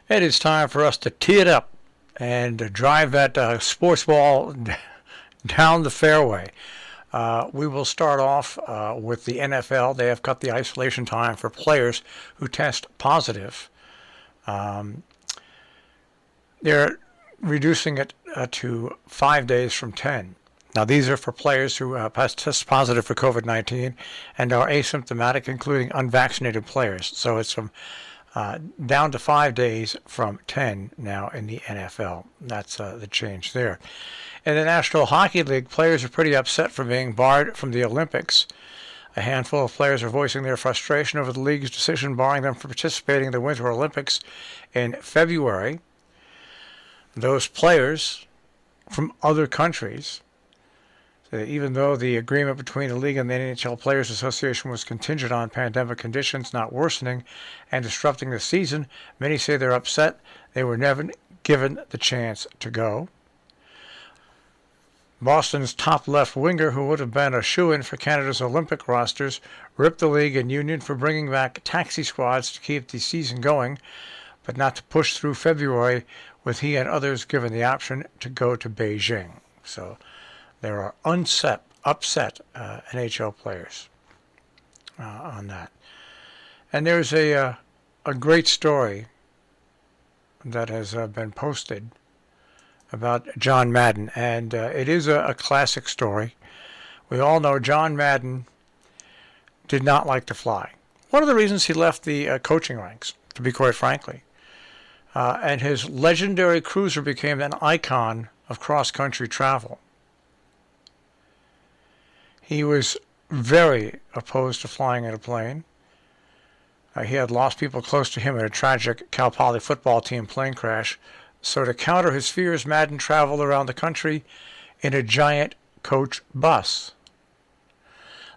It is time for us to tee it up and drive that sports ball down the fairway. We will start off with the NFL. They have cut the isolation time for players who test positive. They're reducing it to 5 days from 10. Now, these are for players who test positive for COVID-19 and are asymptomatic, including unvaccinated players. So it's from down to 5 days from 10 now in the NFL. That's the change there. In the National Hockey League, players are pretty upset for being barred from the Olympics. A handful of players are voicing their frustration over the league's decision barring them from participating in the Winter Olympics in February. Those players from other countries, even though the agreement between the league and the NHL Players Association was contingent on pandemic conditions not worsening and disrupting the season, many say they're upset they were never given the chance to go. Boston's top left winger, who would have been a shoo-in for Canada's Olympic rosters, ripped the league and union for bringing back taxi squads to keep the season going, but not to push through February, with he and others given the option to go to Beijing. So there are upset NHL players on that. And there's a great story that has been posted about John Madden, and it is a classic story. We all know John Madden did not like to fly. One of the reasons he left the coaching ranks, to be quite frankly. And his legendary cruiser became an icon of cross-country travel. He was very opposed to flying in a plane. He had lost people close to him in a tragic Cal Poly football team plane crash. So to counter his fears, Madden traveled around the country in a giant coach bus.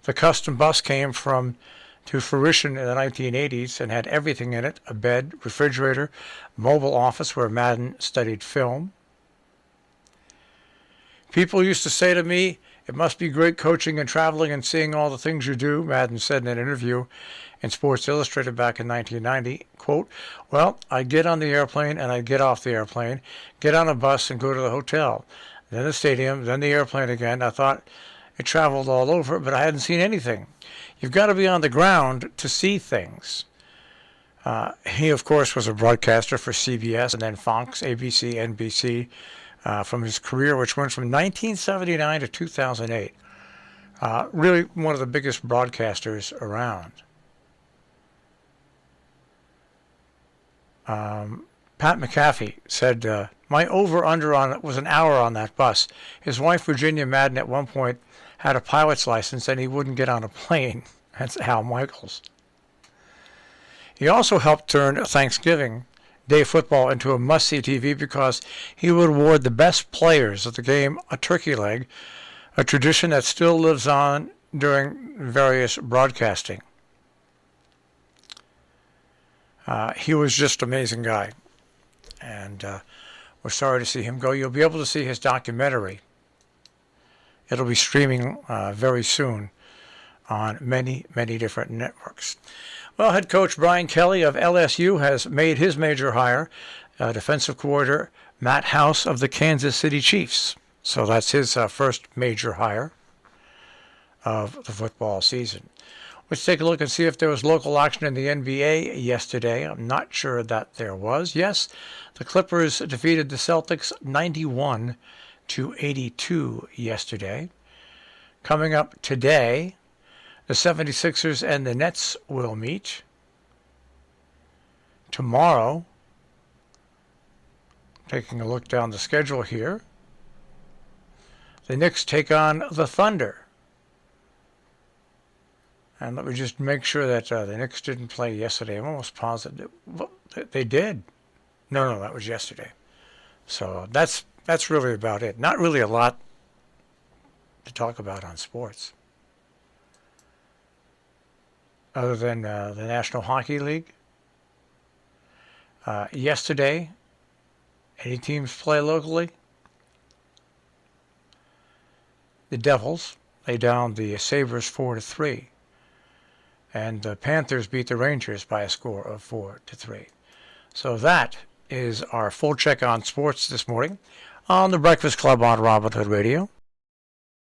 The custom bus came to fruition in the 1980s and had everything in it: a bed, refrigerator, mobile office where Madden studied film. People used to say to me, "It must be great coaching and traveling and seeing all the things you do," Madden said in an interview in Sports Illustrated back in 1990. Quote, "Well, I'd get on the airplane and I'd get off the airplane, get on a bus and go to the hotel, then the stadium, then the airplane again. I thought it traveled all over, but I hadn't seen anything. You've got to be on the ground to see things." He, of course, was a broadcaster for CBS and then Fox, ABC, NBC, from his career, which went from 1979 to 2008. Really one of the biggest broadcasters around. Pat McAfee said, "My over-under on it was an hour on that bus. His wife, Virginia Madden, at one point had a pilot's license and he wouldn't get on a plane." That's Al Michaels. He also helped turn Thanksgiving Day football into a must-see TV because he would award the best players of the game a turkey leg, a tradition that still lives on during various broadcasting. He was just an amazing guy, and we're sorry to see him go. You'll be able to see his documentary. It'll be streaming very soon on many, many different networks. Well, head coach Brian Kelly of LSU has made his major hire, defensive coordinator Matt House of the Kansas City Chiefs. So that's his first major hire of the football season. Let's take a look and see if there was local action in the NBA yesterday. I'm not sure that there was. Yes, the Clippers defeated the Celtics 91-82 yesterday. Coming up today, the 76ers and the Nets will meet. Tomorrow, taking a look down the schedule here, the Knicks take on the Thunder. And let me just make sure that the Knicks didn't play yesterday. I'm almost positive. Well, they did. No, that was yesterday. So that's really about it. Not really a lot to talk about on sports, other than the National Hockey League. Yesterday, any teams play locally? The Devils lay down the Sabres 4-3. And the Panthers beat the Rangers by a score of 4-3. So that is our full check on sports this morning on the Breakfast Club on Robin Hood Radio.